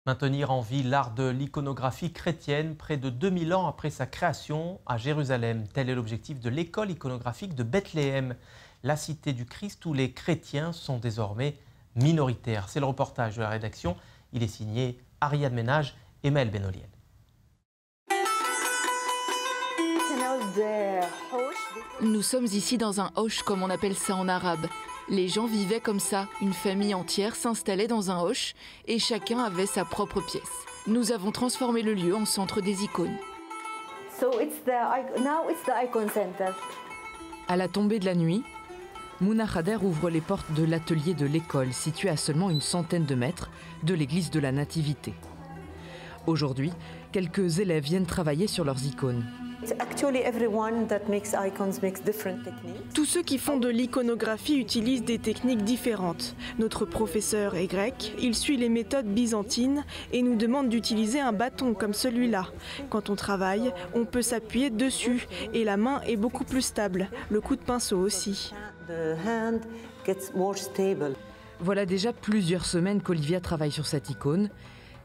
Maintenir en vie l'art de l'iconographie chrétienne près de 2000 ans après sa création à Jérusalem. Tel est l'objectif de l'école iconographique de Bethléem, la cité du Christ où les chrétiens sont désormais minoritaires. C'est le reportage de la rédaction. Il est signé Ariane Ménage et Maël Benoliel. Nous sommes ici dans un hoche, comme on appelle ça en arabe. Les gens vivaient comme ça, une famille entière s'installait dans un hoche et chacun avait sa propre pièce. Nous avons transformé le lieu en centre des icônes. À la tombée de la nuit, Mouna Khader ouvre les portes de l'atelier de l'école, situé à seulement une centaine de mètres de l'église de la Nativité. Aujourd'hui, quelques élèves viennent travailler sur leurs icônes. Tous ceux qui font de l'iconographie utilisent des techniques différentes. Notre professeur est grec, il suit les méthodes byzantines et nous demande d'utiliser un bâton comme celui-là. Quand on travaille, on peut s'appuyer dessus et la main est beaucoup plus stable, le coup de pinceau aussi. Voilà déjà plusieurs semaines qu'Olivia travaille sur cette icône.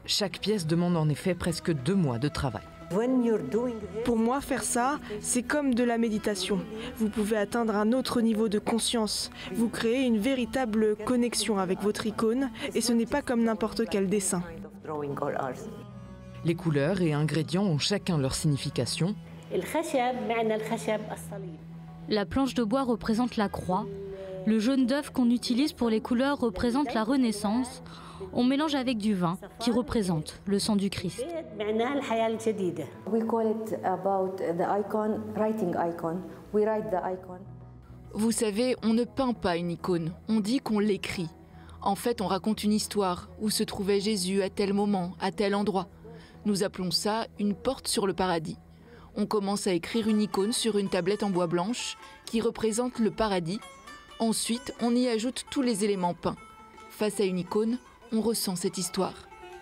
Chaque pièce demande en effet presque 2 mois de travail. Pour moi, faire ça, c'est comme de la méditation. Vous pouvez atteindre un autre niveau de conscience. Vous créez une véritable connexion avec votre icône et ce n'est pas comme n'importe quel dessin. Les couleurs et ingrédients ont chacun leur signification. La planche de bois représente la croix. Le jaune d'œuf qu'on utilise pour les couleurs représente la Renaissance. On mélange avec du vin qui représente le sang du Christ. Vous savez, on ne peint pas une icône, on dit qu'on l'écrit. En fait, on raconte une histoire, où se trouvait Jésus à tel moment, à tel endroit. Nous appelons ça une porte sur le paradis. On commence à écrire une icône sur une tablette en bois blanche qui représente le paradis. Ensuite, on y ajoute tous les éléments peints. Face à une icône, on ressent cette histoire.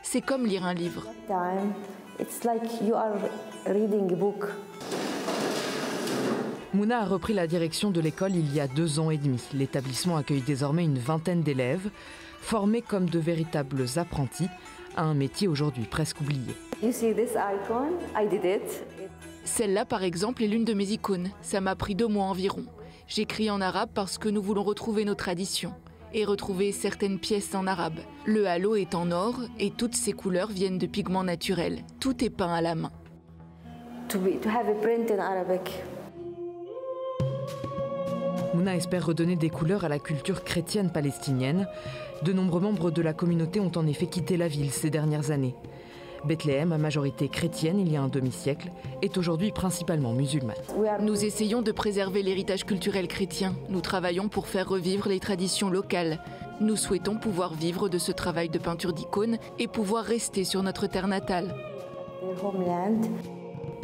C'est comme lire un livre. Mouna a repris la direction de l'école il y a 2 ans et demi. L'établissement accueille désormais une vingtaine d'élèves, formés comme de véritables apprentis à un métier aujourd'hui presque oublié. Celle-là, par exemple, est l'une de mes icônes. Ça m'a pris 2 mois environ. J'écris en arabe parce que nous voulons retrouver nos traditions et retrouver certaines pièces en arabe. Le halo est en or et toutes ces couleurs viennent de pigments naturels. Tout est peint à la main. Mouna espère redonner des couleurs à la culture chrétienne palestinienne. De nombreux membres de la communauté ont en effet quitté la ville ces dernières années. Bethléem, à majorité chrétienne il y a un demi-siècle, est aujourd'hui principalement musulmane. Nous essayons de préserver l'héritage culturel chrétien. Nous travaillons pour faire revivre les traditions locales. Nous souhaitons pouvoir vivre de ce travail de peinture d'icônes et pouvoir rester sur notre terre natale.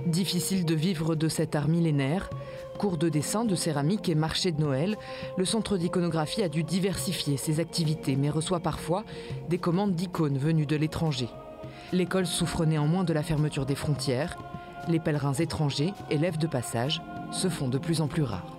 Difficile de vivre de cet art millénaire. Cours de dessin, de céramique et marché de Noël, le centre d'iconographie a dû diversifier ses activités, mais reçoit parfois des commandes d'icônes venues de l'étranger. L'école souffre néanmoins de la fermeture des frontières. Les pèlerins étrangers, élèves de passage, se font de plus en plus rares.